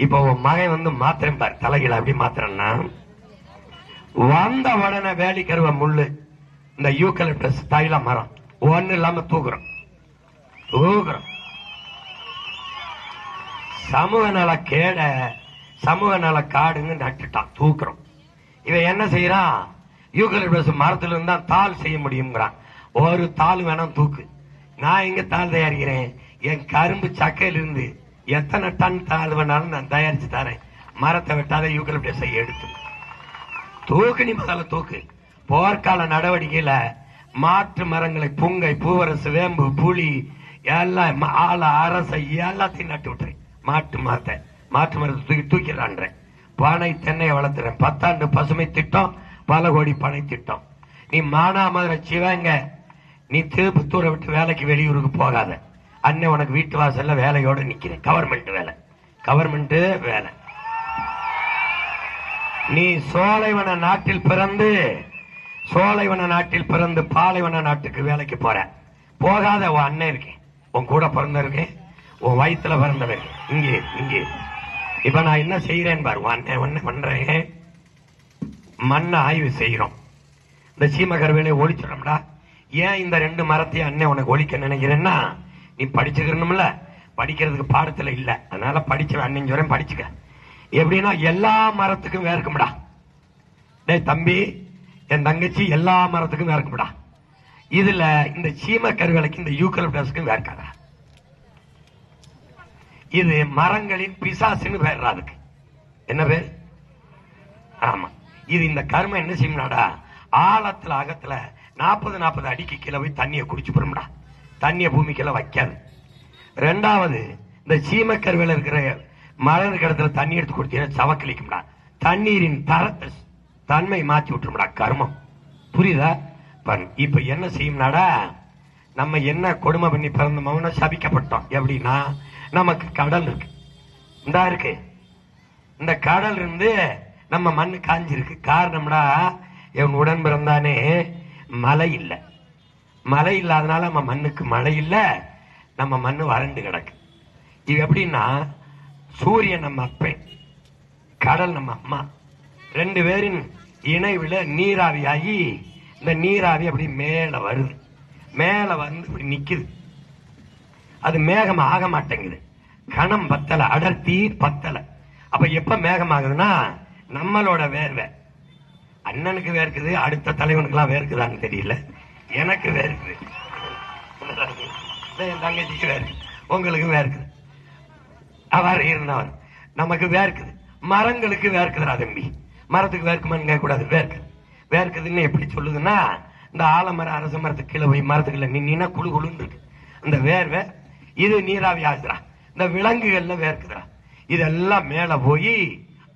இப்ப உன் மகன் வந்து மாத்திரம் பாரு, தலைகீழ அப்படி மாத்திரம்னா வந்த உடனே வேலிக்கருவ முள்ளு இந்த யூக்கலிப்டஸ் தைல மரம் ஒண்ணு இல்லாம தூக்குறோம். சமூக நல கேட சமூக நல காடுன்னு நட்டுட்டான், தூக்குறோம். இவன் என்ன செய்யறான்? யூக்கலிப்டஸ் மரத்துல இருந்தா தாள் செய்ய முடியுங்கிறான். ஒரு தாள் வேணாம் தூக்கு. நான் எங்க தாள் தயாரிக்கிறேன்? என் கரும்பு சக்கையில இருந்து எத்தனை டன் தாள் வேணாலும் நான் தயாரிச்சு தரேன். மரத்தை வெட்டாத யூக்கலிப்டஸை எடுத்து தூக்கு. நீ முதல்ல தூக்கு. போர்க்கால நடவடிக்கையில மாற்று மரங்களை புங்கை, பூவரசு, வேம்பு, புளி எல்லாம் ஆள அரசை எல்லாத்தையும் நட்டு விட்டுறேன். மாற்று மரத்தை தூக்கிறான். பனை தென்னையை வளர்த்துறேன். 10 ஆண்டு பசுமை திட்டம், பல கோடி பனை திட்டம். நீ மானாமதுரை சிவங்க, நீ திருப்பத்தூரை விட்டு வேலைக்கு வெளியூருக்கு போகாத. அண்ணன் உனக்கு வீட்டு வாசல்ல வேலையோட நிக்கிறேன். கவர்மெண்ட் வேலை. நீ சோலைவன நாட்டில் பிறந்து பாலைவன நாட்டுக்கு வேலைக்கு போற. போகாத. உன் அண்ணன் இருக்கேன், உன் கூட பிறந்த இருக்கேன், உன் வயிற்றுல பிறந்தவன் இங்கே. இப்ப நான் என்ன செய்யறேன் பாரு. என்ன பண்றேன்? மண்ணை ஆய்வு செய்யறோம். இந்த சீமகருவேலையை ஒழிச்சிடம்டா. ஏன் இந்த 2 மரத்தையும் அண்ணன் உனக்கு ஒழிக்க நினைக்கிறேன்னா, நீ படிச்சுக்கணும்ல. படிக்கிறதுக்கு பாடத்துல இல்ல, அதனால படிச்ச அண்ணன் சொல்றேன், படிச்சுக்க. எப்படின்னா எல்லா மரத்துக்கும் வேர்க்கும்டா. டேய் தம்பி, என் தங்கச்சி, எல்லா மரத்துக்கும் வேர்க்கும்டா. இதுல இந்த சீம கருவேலைக்கு இந்த யூக்கலிப்டஸ்க்கு வேர்க்காதா. இது மரங்களின் பிசாசுன்னு பேர். அதுக்கு என்ன பேர்? ஆமா. இது இந்த கருமை என்ன செய்யும்னாடா, ஆழத்துல அகத்துல 40 அடிக்கு கீழே போய் தண்ணியை குடிச்சு போடும்டா. தண்ணியை பூமிக்குள்ள வைக்காது. 2வது, இந்த சீமக்கருவேல இருக்கிற மரம் இருக்கிற இடத்துல தண்ணி எடுத்து குடிச்சீங்கன்னா சவக்கலிக்கும்டா. தண்ணீரின் தன்மை மாற்றி விட்டுரும்டா கர்மம். புரியுதா? இப்ப என்ன செய்யும்னாடா, நம்ம என்ன கொடுமை பண்ணி பிறந்தோம்னா சபிக்கப்பட்டோம். எப்படின்னா, நமக்கு கடல் இருக்கு, இந்த கடல் இருந்து நம்ம மண்ணு காஞ்சிருக்கு. காரணம்டா, இவன் உடன் பிறந்தானே மழை இல்லாதனால நம்ம மண்ணுக்கு மழை இல்ல, நம்ம மண்ணு வறண்டு கிடக்கு. இது எப்படின்னா, சூரியன் நம்ம அப்பன், கடல் நம்ம அம்மா. 2 பேரின் இணைவுல நீராவி ஆகி இந்த நீராவி அப்படி மேல வருது. மேல வந்து இப்படி நிக்குது. அது மேகம் ஆக மாட்டேங்குது. கணம் பத்தல, அடர்த்தி பத்தல. அப்ப எப்ப மேகம் ஆகுதுன்னா, நம்மளோட வேர்வை அண்ணனுக்கு வேர்க்குது, அடுத்த தலைவனுக்கு எல்லாம் வேர்க்குதான்னு தெரியல, எனக்கு வேர்க்குது, என் தங்கச்சிக்கு வேர்க்குது, உங்களுக்கு வேர்க்குது. அவர் இருந்தவர் நமக்கு வேர்க்குது. மரங்களுக்கு வேர்க்குதுடா தம்பி. மரத்துக்கு வேர்க்குமான்னு கேட்க கூடாது. வேர்க்குதுன்னு எப்படி சொல்லுதுன்னா, இந்த ஆலமரம் அரச மரத்துக்கு கீழே போய் மரத்துக்குள்ள நின்னா குழு குழுன்னு இருக்கு அந்த வேர்வை. இது நீராவி ஆகுதுடா. இந்த விலங்குகள்ல வேர்க்குதுடா. இதெல்லாம் மேல போய்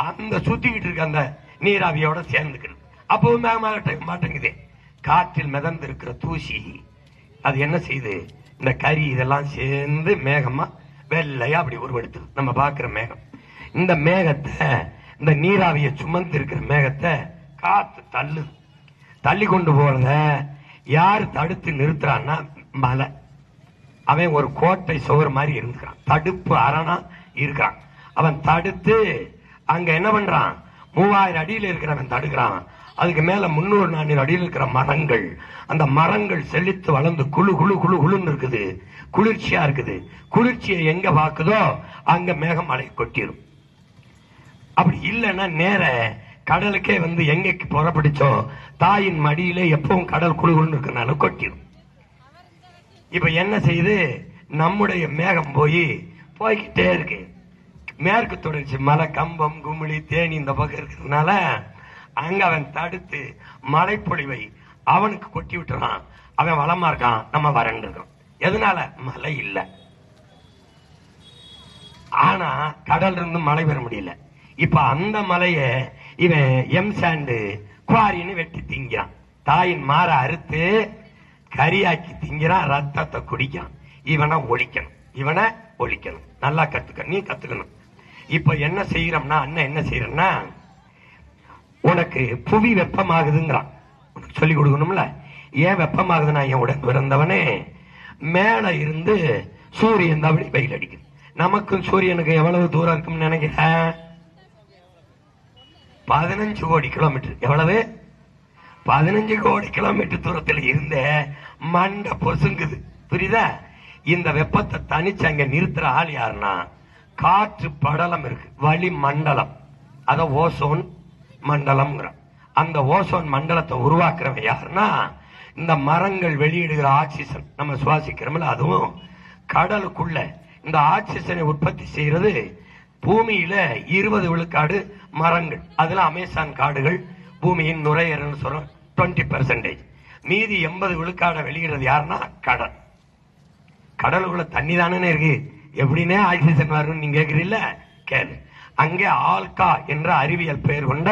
அந்த சுத்திக்கிட்டு இருக்க அந்த நீராவியோட சேர்ந்துக்கிறது. அப்பவும் மாட்டேங்குது. காற்றில் மிதந்து இருக்கிற தூசி அது என்ன செய்யுது, இந்த கறி இதெல்லாம் சேர்ந்து மேகமா வெள்ளையா அப்படி உருவெடுத்து நம்ம பாக்குற மேகம். இந்த மேகத்தை, இந்த நீராவிய சுமந்து இருக்கிற மேகத்தை காத்து தள்ளி கொண்டு போறத யாரு தடுத்து நிறுத்துறான்னா, மலை. அவன் ஒரு கோட்டை சுவர் மாதிரி இருந்துக்கிறான், தடுப்பு அரணா இருக்கிறான். அவன் தடுத்து அங்க என்ன பண்றான், 3000 அடியில் இருக்கிறவன் தடுக்கிறான். அதுக்கு மேல 300-400 அடியில் இருக்கிற மரங்கள், அந்த மரங்கள் செழித்து வளர்ந்து குழு குழு குழு குழுன்னு இருக்குது, குளிர்ச்சியா இருக்குது. குளிர்ச்சியை எங்க பாக்குதோ அங்க மேகம் மழை கொட்டிடும். அப்படி இல்லைன்னா நேர கடலுக்கே வந்து எங்க புறப்படிச்சோ தாயின் மடியிலே எப்பவும் கடல் குழு குழுன்னு இருக்கிறனால கொட்டிடும். இப்ப என்ன செய்யுது, நம்முடைய மேகம் போய்கிட்டே இருக்கு. மேற்கு தொடர்ச்சி மலை, கம்பம், குமிழி, தேனி இந்த பக்கம் இருக்கிறதுனால அங்க அவன் தடுத்து மழைப்பொழிவை அவனுக்கு கொட்டி விட்டுறான். அவன் வளமா இருக்கான், நம்ம வறண்டு இருக்கோம். எதனால? மழை இல்ல. ஆனா கடல் இருந்து மழை பெற முடியல. இப்ப அந்த மலைய இவன் எம்சாண்டு குவாரின்னு வெட்டி திங்கிறான். தாயின் மாற அறுத்து கரியாக்கி திங்கிறான், ரத்தத்தை குடிக்கான். இவனை ஒழிக்கணும். நல்லா கத்துக்க, நீ கத்துக்கணும். இப்ப என்ன செய்யறோம்னா, அண்ணன் என்ன செய்யறோம்னா, உனக்கு புவி வெப்பமாகுதுங்கிறான். உனக்கு சொல்லி கொடுக்கணும்ல. ஏன் வெப்பமாகுதுன்னா, என் உடன் பிறந்தவனே மேல இருந்து சூரியன் தவறி வெயில் அடிக்குது. நமக்கும் சூரியனுக்கு எவ்வளவு தூரம் இருக்கும்னு நினைக்கிறேன்? 15 கோடி கிலோமீட்டர். எவ்வளவு? 15 கோடி கிலோமீட்டர் தூரத்தில் இருந்த மண்ட பொசுங்குது. புரியுதா? இந்த வெப்பத்தை தனிச்சு அங்க நிறுத்துற ஆள் யாருன்னா, காற்று படலம் இருக்கு, வளி மண்டலம், அத ஓசோன் மண்டலம். அந்த ஓசோன் மண்டலத்தை உருவாக்குறவன் யாருன்னா, இந்த மரங்கள் வெளியிடுகிற ஆக்சிஜன் நம்ம சுவாசிக்கிறோம்ல, அதுவும் கடலுக்குள்ள இந்த ஆக்சிஜனை உற்பத்தி செய்யறது பூமியில 20 விழுக்காடு மரங்கள். அதுல அமேசான் காடுகள் பூமியின் நுரையீரல் சொல்றோம் 20%. மீதி 80 விழுக்காட வெளியிடுறது யாருன்னா கடல். கடலுக்குள்ள தண்ணி தானே இருக்கு, எப்படின்னே ஆக்சிஜன் வரும் நீங்க கேக்குறீல்ல? கேளு. அங்கே ஆல்கா என்ற அறிவியல் பெயர் கொண்ட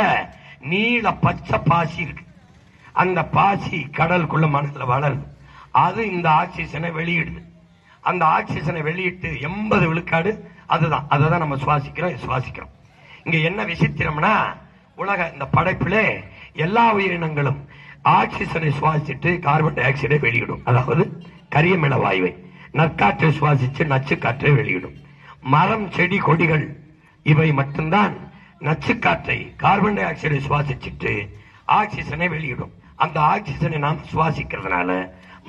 நீல பச்சை பாசி இருக்கு. அந்த பாசி கடலுக்குள்ள மனசுல வளருது. அது இந்த ஆக்சிஜனை வெளியிடுது. அந்த ஆக்சிஜனை வெளியிட்டு 80 விழுக்காடு அதுதான், அதை தான் நம்ம சுவாசிக்கிறோம். இங்க என்ன விசித்திரம்னா, உலக இந்த படைப்பிலே எல்லா உயிரினங்களும் ஆக்சிஜனை சுவாசிச்சுட்டு கார்பன் டை ஆக்சைடை வெளியிடும். அதாவது கரியமில வாயுவை. நற்காற்றை சுவாசிச்சு நச்சு காற்றை வெளியிடும். மரம், செடி, கொடிகள் இவை மட்டும்தான் நச்சு காற்றை கார்பன் டை ஆக்சைடை சுவாசிச்சுட்டு ஆக்சிஜனை வெளியிடும். அந்த ஆக்சிஜனை நாம் சுவாசிக்கிறதுனால,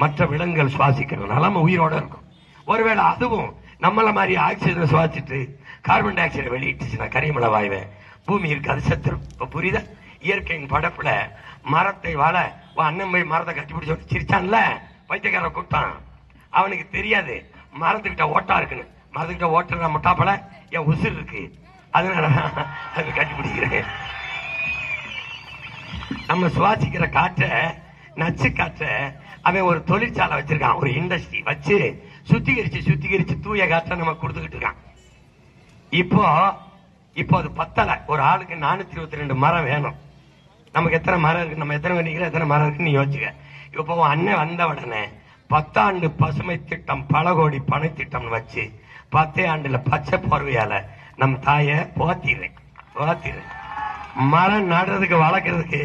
மற்ற விலங்குகள் சுவாசிக்கிறதுனால நம்ம உயிரோட இருக்கும். ஒருவேளை அதுவும் நம்மள மாதிரி ஆக்சிஜனை சுவாசிட்டு கார்பன் டை ஆக்சைடை வெளியிட்டுச்சுன்னா கரியமில வாயுவை, பூமி இருக்காது, செத்துரும். இப்ப புரியுதா? இயற்கையின் படப்புல மரத்தை வாழ அண்ணன் போய் மரத்தை கட்டிப்பிடிச்சு சிரிச்சான்ல, பைத்தியக்கார கூட்டான். அவனுக்கு தெரியாது மரத்துக்கிட்ட ஓட்டா இருக்குன்னு. மரத்துக்கிட்ட ஓட்டுற முட்டாப்பல என் உசுர் இருக்கு, அதனால அது கட்டிப்பிடிக்கிறேன். நம்ம சுவாசிக்கிற காற்றை, நச்சு காற்றை அவன் ஒரு தொழிற்சாலை வச்சிருக்கான், ஒரு இண்டஸ்ட்ரி வச்சு சுத்திகரிச்சு தூய காற்றை நம்ம கொடுத்துக்கிட்டு இருக்கான். இப்போ அது பத்தல. ஒரு ஆளுக்கு 422 மரம் வேணும். நமக்கு எத்தனை மரம் இருக்கு, நம்ம எத்தனை பண்ணிக்கிறோம், எத்தனை மரம் இருக்குன்னு நீ யோசிச்சுக்க. இப்போ அண்ணன் வந்த உடனே 10 ஆண்டு பசுமை திட்டம், பல கோடி பனை திட்டம் வச்சு 10 ஆண்டுல பச்சை போர்வையால நம் தாய போத்திடுறேன். மரம் நடுறதுக்கு வளர்க்கறதுக்கு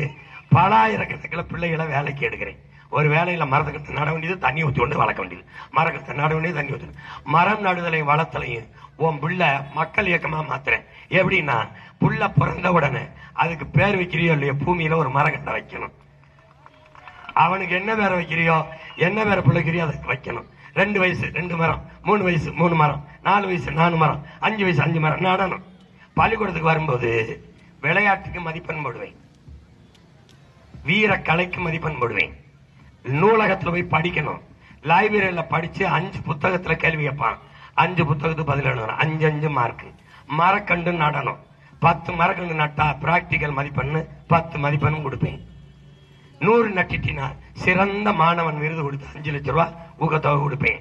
பல ஆயிரக்கணக்கில் பிள்ளைகளை வேலைக்கு எடுக்கிறேன். ஒரு வேலையில மரத்துக்கு நட வேண்டியது, தண்ணி ஊற்றி கொண்டு வளர்க்க வேண்டியது, மரத்தை நட வேண்டியது, தண்ணி ஊற்றணும். மரம் நடுதலையும் வளர்த்தலையும் உன் புள்ள மக்கள் இயக்கமா மாத்துறேன். எப்படின்னா, புள்ள பிறந்த உடனே அதுக்கு பேர் வைக்கிறியோ இல்லையோ, பூமியில ஒரு மரம் கட்ட வைக்கணும். அவனுக்கு என்ன பேரை வைக்கிறியோ, என்ன பேரை பிள்ளைக்கிறியோ அதுக்கு வைக்கணும். 2 வயசு 2 மரம், 3 வயசு 3 மரம், 4 வயசு 4 மரம், 5 வயசு 5 மரம் நடணும். பள்ளிக்கூடத்துக்கு வரும்போது விளையாட்டுக்கு மதிப்பெண் போடுவேன், வீர கலைக்கு மதிப்பெண் போடுவேன். நூலகத்துல போய் படிக்கணும். லைப்ரரியில படிச்சு 5 புத்தகத்துல கேள்வி கேட்பான், 5 புத்தகத்துக்கு பதில் எழுதணும், 5 மார்க். மரக்கண்டு நடணும். 10 மரக்கண்டு நட்டா பிராக்டிக்கல் மதிப்பெண்ணு 10 மதிப்பெண்ணும் கொடுப்பேன். 100 நட்டிட்டினா சிறந்த மாணவன் விருது கொடுத்து 5 லட்சம் ரூபாய் ஊக்கத்தொகை கொடுப்பேன்.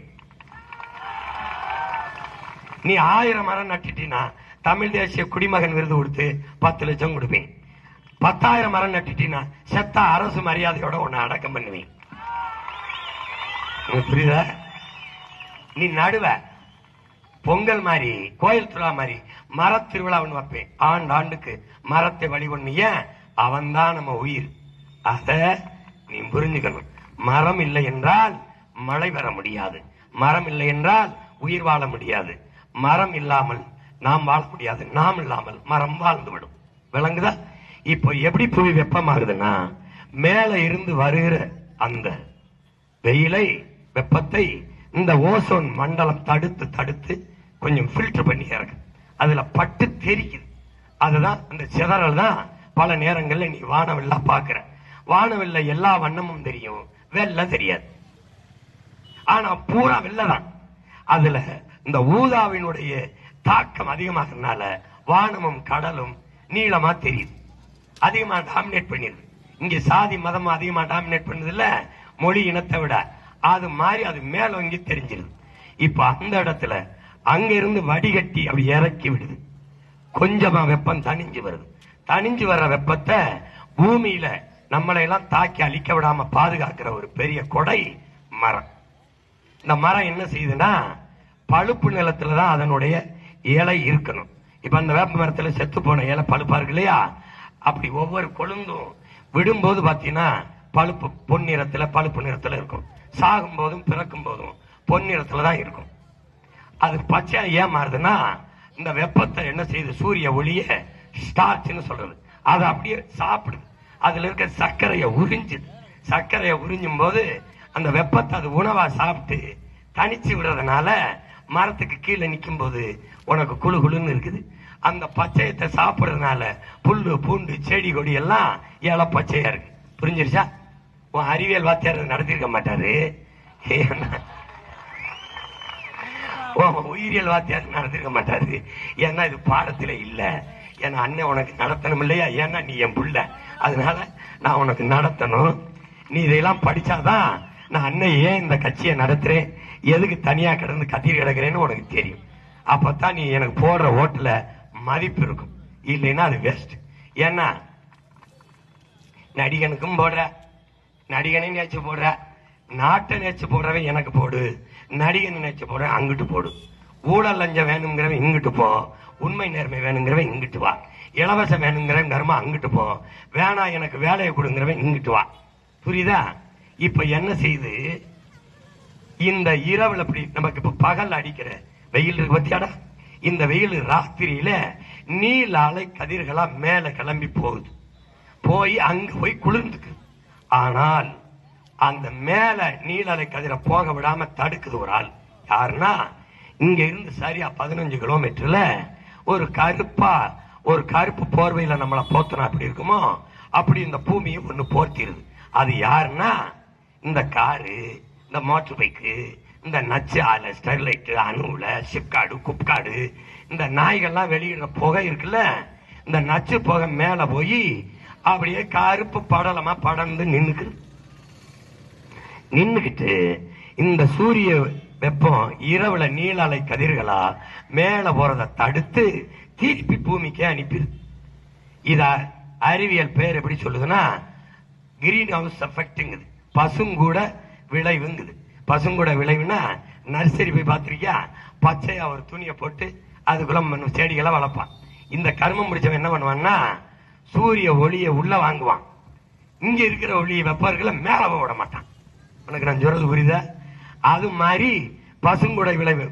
நீ 1000 மரம் நட்டிட்டினா தமிழ் தேசிய குடிமகன் விருது கொடுத்து 10 லட்சம் கொடுப்பேன். 10,000 மரம் நட்டிட்டினா செத்த அரசு மரியாதையோட உன்னை அடக்கம் பண்ணுவேன். புரியுதா? நீ நடுவ பொங்கல் மாதிரி, கோயில் திருவிழா மாதிரி மர திருவிழான்னு வைப்பேன். ஆண்டுக்கு மரத்தை வழிபண்ணிய அவன் தான் நம்ம உயிர். அத நீ புரிஞ்சுக்கணும். மரம் இல்லை என்றால் மழை பெற முடியாது, மரம் இல்லை என்றால் உயிர் வாழ முடியாது, மரம் இல்லாமல் நாம் வாழ முடியாது, நாம் இல்லாமல் மரம் வாழ்ந்து விடும். விளங்குதா? இப்போ எப்படி புவி வெப்பமாகுதுன்னா, மேல இருந்து வருகிற அந்த வெயிலை, வெப்பத்தை இந்த ஓசோன் மண்டலம் தடுத்து கொஞ்சம் ஃபில்டர் பண்ணி இறக்கு. அதுல பட்டு தெரிக்குது. அதுதான் அந்த சிதறல் தான் பல நேரங்கள்ல நீ வானவில்லா பாக்குற. வானவில்ல எல்லா வண்ணமும் தெரியும், வெள்ளை தெரியாது. ஆனா பூரா வெள்ளதான். அதுல இந்த ஊதாவினுடைய தாக்கம் அதிகமாகறதுனால வானமும் கடலும் நீளமா தெரியுது, அதிகமா டாமினேட் பண்ணிடுது. இங்க சாதி மதம் அதிகமா டாமினேட் பண்ணுது இல்ல, மொழி இனத்தை விட. அது மாதிரி அது மேல இங்க தெரிஞ்சிருது. இப்ப அந்த இடத்துல அங்க இருந்து வடிகட்டி அப்படி இறக்கி விடுது. கொஞ்சமா வெப்பம் தணிஞ்சு வருது. தணிஞ்சு வர்ற வெப்பத்தை பூமியில நம்மளை எல்லாம் தாக்கி அழிக்க விடாம பாதுகாக்கிற ஒரு பெரிய கொடை மரம். இந்த மரம் என்ன செய்யுதுன்னா, பழுப்பு நிலத்துலதான் அதனுடைய இலை இருக்கணும். இப்ப அந்த வேப்ப மரத்துல செத்து போன இலை பழுப்பா இருக்கு இல்லையா, அப்படி ஒவ்வொரு கொழுந்தும் விடும்போது பாத்தீங்கன்னா பழுப்பு பொன்னிறத்துல, பழுப்பு நிறத்துல இருக்கும். சாகும் போதும் பிறக்கும் போதும் பொன்னிறத்துல தான் இருக்கும். அது பச்சை ஏன் மாறுதுன்னா இந்த வெப்பத்தை என்ன செய்யுது, சூரிய ஒளிய ஸ்டார்ச்னு சொல்றது, அதை அப்படியே சாப்பிடுது. அதுல இருக்க சர்க்கரையை உறிஞ்சுது. சர்க்கரையை உறிஞ்சும் போது அந்த வெப்பத்தை அது உணவா சாப்பிட்டு தனிச்சு விடுறதுனால மரத்துக்கு கீழே நிற்கும் போது உனக்கு குழு குழுன்னு இருக்குது. அந்த பச்சையத்தை சாப்பிடுறதுனால புல்லு பூண்டு செடி கொடி எல்லாம் இலை பச்சையா இருக்கு. புரிஞ்சிருச்சா? உன் அறிவியல் வாத்தியார் நடத்திருக்க மாட்டாரு, உயிரியல் வாத்தியார் நடத்திருக்க மாட்டாரு. ஏன்னா இது பாடத்துல இல்ல. ஏன்னா அண்ணன் உனக்கு நடத்தணும் இல்லையா? ஏன்னா நீ என் புள்ள, அதனால நான் உனக்கு நடத்தணும். நீ இதையெல்லாம் படிச்சாதான் நான் அண்ணன் ஏன் இந்த கட்சியை நடத்துறேன், எதுக்கு தனியா கிடந்து கத்திரி கிடக்குறேன்னு உனக்கு தெரியும். அப்பதான் நீ எனக்கு போடுற ஓட்டுல மதிப்பு இருக்கும். இல்லைன்னா அது வேஸ்ட். ஏன்னா நடிகனுக்கும் போடுற, நடிகனையும் நேச்சு போடுற, நாட்டை நேச்சு போடுறவன் எனக்கு போடு, நடிகன் நேச்சு போடுற அங்கிட்டு போடு. ஊழல் லஞ்சம் வேணுங்கிறவன் இங்கிட்டு போ, உண்மை நேர்மை வேணுங்கிறவன் இங்கிட்டு வா, இலவசம் வேணுங்கிறவன் கர்மா அங்கிட்டு போ, வேணா எனக்கு வேலையை கொடுங்கிறவன் இங்கிட்டு வா. புரியுதா? இப்ப என்ன செய்யுது, இந்த இரவுல அப்படி நமக்கு இப்ப பகல் அடிக்கிற வெயில் இருக்கு பத்தியாடா, இந்த வெயில் ராத்திரியில நீல அலை கதிர்களா மேல கிளம்பி போகுது, போய் அங்க போய் குளிர்ந்துக்கு. ஆனால் அந்த மேல நீல அலை கதிரை போக விடாம தடுக்குது ஒரு ஆள். யாருன்னா இங்க இருந்து சரியா 15 கிலோமீட்டர்ல ஒரு கருப்பு போர்வையில நம்மளை போத்தனா அப்படி இருக்குமோ அப்படி இந்த பூமியை ஒண்ணு போர்த்திருது. அது யாருன்னா இந்த காரு, இந்த மோட்டர் பைக்கு, இந்த நச்சு ஆலை, ஸ்டெர்லைட், அணுல, சிப்காடு, குப்காடு, இந்த நாய்கள்லாம் வெளியிடுற புகை இருக்குல்ல, இந்த நச்சு புகை மேல போய் அப்படியே கருப்பு படலமா படர்ந்து நின்னுக்கிட்டு இந்த சூரிய வெப்பம் இரவுல நீல அலை கதிர்களா மேல போறதை தடுத்து திருப்பி பூமிக்கு அனுப்பிடுது. இத அறிவியல் பேர் எப்படி சொல்லுதுன்னா கிரீன் ஹவுஸ் எஃபெக்ட்ங்குது, பசுங்கூட விளைவுங்குது. பசுங்கூட விளைவுனா நர்சரி போய் பார்த்திருக்கியா, பச்சையா ஒரு துணியை போட்டு அதுக்குள்ள செடிகளை வளர்ப்பான். இந்த கர்மம் முடிச்சவன் என்ன பண்ணுவான்னா சூரிய ஒளியை உள்ள வாங்குவான், இங்க இருக்கிற ஒளி வெப்பர்களை மேல விட மாட்டான். உனக்கு நான் சொல்றது புரியுதா? அது மாதிரி பசுங்கூட விளைவு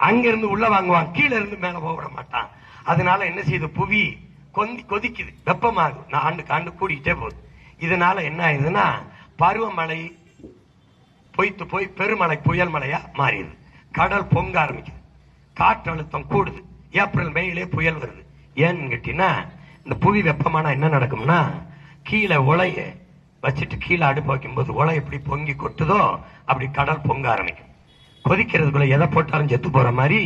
அங்கிருந்து உள்ள வாங்குவான், கீழே இருந்து மேல போக விட மாட்டான். அதனால என்ன செய்யுது, புவி கொதிக்குது, வெப்பமாகுது, ஆண்டுக்கு ஆண்டு கூடிக்கிட்டே போகுது. இதனால என்ன ஆயுதுன்னா பருவமழை பொய்த்து போய் பெருமழை புயல் மழையா மாறிடுது, கடல் பொங்க ஆரம்பிக்குது, காற்றழுத்தம் கூடுது, ஏப்ரல் மேயிலே புயல் வருது. ஏன்னு கேட்டீங்கன்னா இந்த புவி வெப்பமான என்ன நடக்கும்னா கீழே உலைய வச்சுட்டு கீழே அடுப்பு வைக்கும் போது உலை எப்படி பொங்கி கொட்டுதோ அப்படி கடல் பொங்க ஆரம்பிக்கும். கொதிக்கிறதுக்குள்ள எதை போட்டாலும் செத்து போற மாதிரி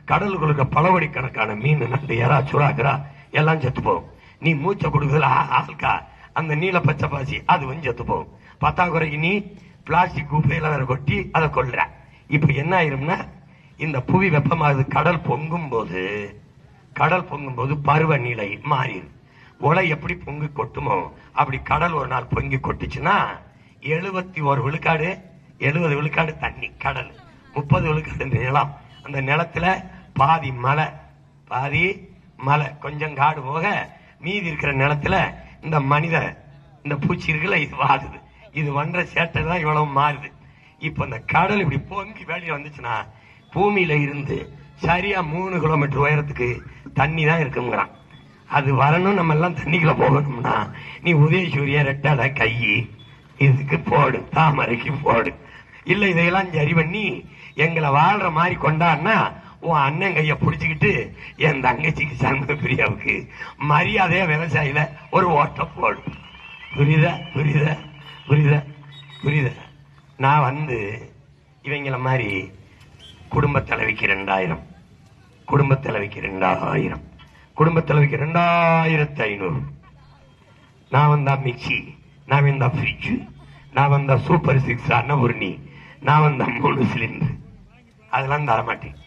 கடலுக்குள்ள பலவடி கணக்கான மீன், நண்டு, எறா, சுறாக்கிறா எல்லாம் செத்து போகும். நீ மூச்சை கொடுக்குறதுல ஆல்கா அந்த நீல பச்சை பாசி அது வந்து செத்து போகும். பத்தாக்குறைக்கு நீ பிளாஸ்டிக் குப்பையில வேற கொட்டி அதை கொள்ற. இப்ப என்ன ஆயிரும்னா இந்த புவி வெப்பமாகுது, கடல் பொங்கும் போது பருவநிலை மாறிடும். உலை எப்படி பொங்கி கொட்டுமோ அப்படி கடல் ஒரு நாள் பொங்கி கொட்டுச்சுன்னா 71 விழுக்காடு 70 விழுக்காடு தண்ணி கடல், 30 விழுக்காடு நிலம். அந்த நிலத்துல பாதி மலை கொஞ்சம் காடு போக மீதி இருக்கிற நிலத்துல இந்த இந்த பூச்சி இருக்குல்ல இது வாடுது. இது வந்த சேட்டை தான் இவ்வளவு மாறுது. இப்ப இந்த கடல் இப்படி பொங்கி வெளியே வந்துச்சுன்னா பூமியில இருந்து சரியா 3 கிலோமீட்டர் உயரத்துக்கு தண்ணி தான் இருக்குங்கிறான். அது வரணும், நம்ம எல்லாம் தண்ணிக்குள்ள போகணும்னா நீ உதயசூரிய ரெட்டாட கை இதுக்கு போடு, தாமரைக்கு போடு. இல்ல இதையெல்லாம் சரி பண்ணி எங்களை வாழ்ற மாதிரி கொண்டாடினா உன் அண்ணன் கைய பிடிச்சுக்கிட்டு என் தங்கச்சிக்கு சண்முக பிரியாவுக்கு மரியாதையா விவசாயில ஒரு ஓட்ட போடு. புரியுதா? நான் இவங்கள மாதிரி குடும்ப தலைவிக்கு 2000, குடும்ப தலைவிக்கு 2000, குடும்ப தலைவிக்கு 2500. நான் வந்தா மிக்சி, நான் வந்தா ஃப்ரிட்ஜ், நான் வந்தா சூப்பர் 6 அன்னபூர்ணி, நான் வந்தா 3 சிலிண்டர், அதெல்லாம் தரமாட்டேன்.